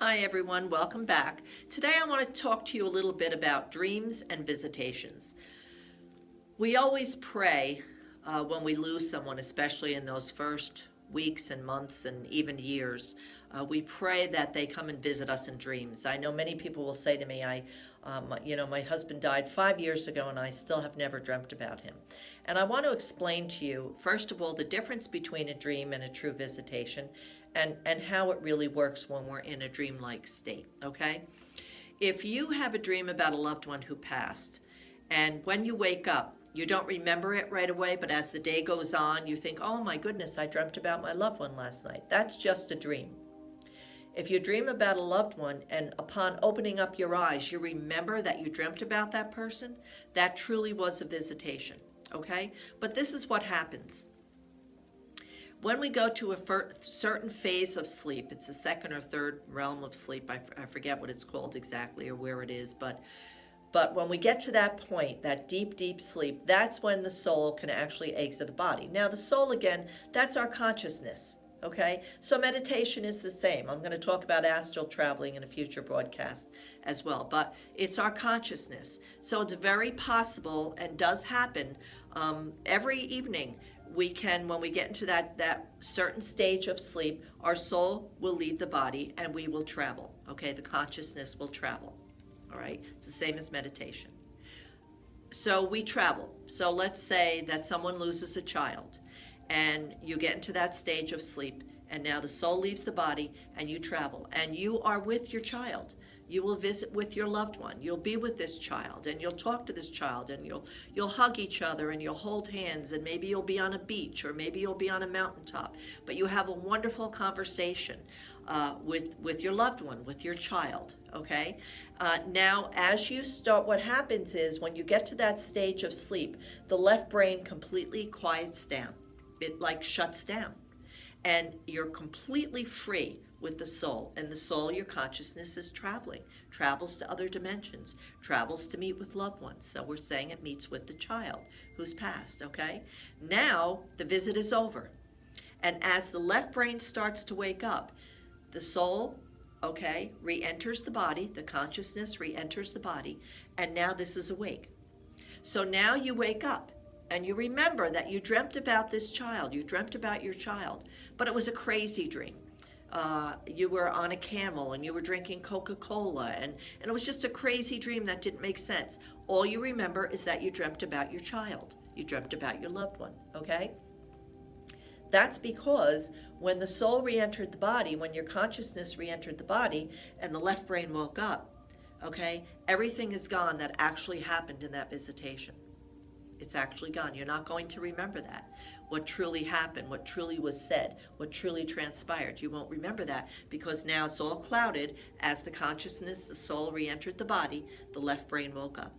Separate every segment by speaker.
Speaker 1: Hi everyone, welcome back. Today I want to talk to you a little bit about dreams and visitations. We always pray when we lose someone, especially in those first weeks and months and even years. We pray that they come and visit us in dreams. I know many people will say to me, my husband died 5 years ago and I still have never dreamt about him. And I want to explain to you, first of all, the difference between a dream and a true visitation and how it really works when we're in a dreamlike state, okay? If you have a dream about a loved one who passed, and when you wake up, you don't remember it right away, but as the day goes on, you think, oh my goodness, I dreamt about my loved one last night. That's just a dream. If you dream about a loved one and upon opening up your eyes, you remember that you dreamt about that person, that truly was a visitation, okay? But this is what happens. When we go to a certain phase of sleep, it's the second or third realm of sleep, I forget what it's called exactly or where it is, but when we get to that point, that deep, deep sleep, that's when the soul can actually exit the body. Now, the soul, again, that's our consciousness, okay? So meditation is the same. I'm going to talk about astral traveling in a future broadcast as well, but it's our consciousness. So it's very possible and does happen every evening. We can, when we get into that certain stage of sleep, our soul will leave the body and we will travel, okay? The consciousness will travel. All right, it's the same as meditation. So we travel. So let's say that someone loses a child and you get into that stage of sleep and now the soul leaves the body and you travel and you are with your child. You will visit with your loved one. You'll be with this child and you'll talk to this child and you'll hug each other and you'll hold hands and maybe you'll be on a beach or maybe you'll be on a mountaintop. But you have a wonderful conversation with your loved one, with your child, okay? Now, as you start, what happens is when you get to that stage of sleep, the left brain completely quiets down. It like shuts down. And you're completely free with the soul. And the soul, your consciousness is traveling, travels to other dimensions, travels to meet with loved ones. So we're saying it meets with the child who's passed, okay? Now the visit is over. And as the left brain starts to wake up, the soul, okay, re-enters the body, the consciousness re-enters the body, and now this is awake. So now you wake up. And you remember that you dreamt about this child. You dreamt about your child. But it was a crazy dream. You were on a camel and you were drinking Coca-Cola. And it was just a crazy dream that didn't make sense. All you remember is that you dreamt about your child. You dreamt about your loved one. Okay? That's because when the soul re-entered the body, when your consciousness re-entered the body and the left brain woke up, okay, everything is gone that actually happened in that visitation. It's actually gone. You're not going to remember that. What truly happened, what truly was said, what truly transpired. You won't remember that because now it's all clouded as the consciousness, the soul re-entered the body, the left brain woke up.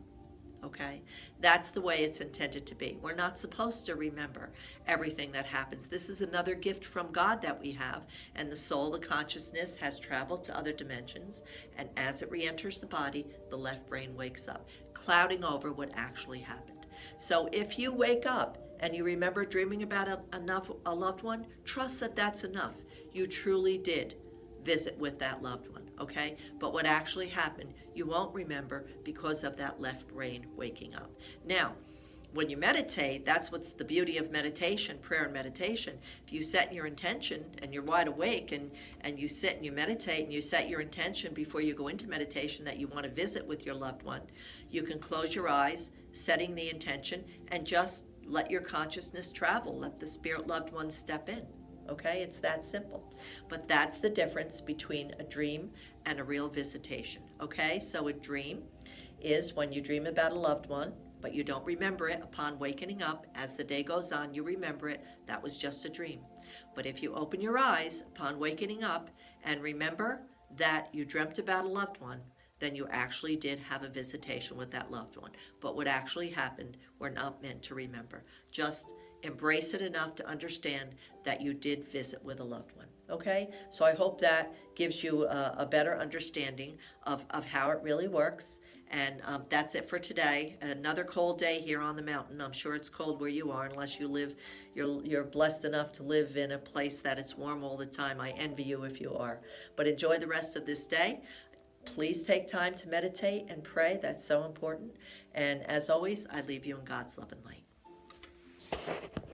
Speaker 1: Okay? That's the way it's intended to be. We're not supposed to remember everything that happens. This is another gift from God that we have, and the soul, the consciousness, has traveled to other dimensions, and as it re-enters the body, the left brain wakes up, clouding over what actually happened. So if you wake up and you remember dreaming about a loved one, trust that that's enough. You truly did visit with that loved one, okay? But what actually happened, you won't remember because of that left brain waking up. Now, when you meditate, that's what's the beauty of meditation, prayer and meditation. If you set your intention and you're wide awake and you sit and you meditate and you set your intention before you go into meditation that you want to visit with your loved one, you can close your eyes, setting the intention, and just let your consciousness travel. Let the spirit loved one step in. Okay, it's that simple. But that's the difference between a dream and a real visitation. Okay, so a dream is when you dream about a loved one, but you don't remember it upon waking up. As the day goes on, you remember it. That was just a dream. But if you open your eyes upon waking up and remember that you dreamt about a loved one, then you actually did have a visitation with that loved one. But what actually happened, we're not meant to remember. Just embrace it enough to understand that you did visit with a loved one. Okay? So I hope that gives you a better understanding of how it really works And that's it for today. Another cold day here on the mountain. I'm sure it's cold where you are, unless you're blessed enough to live in a place that it's warm all the time. I envy you if you are. But enjoy the rest of this day. Please take time to meditate and pray. That's so important. And as always, I leave you in God's love and light.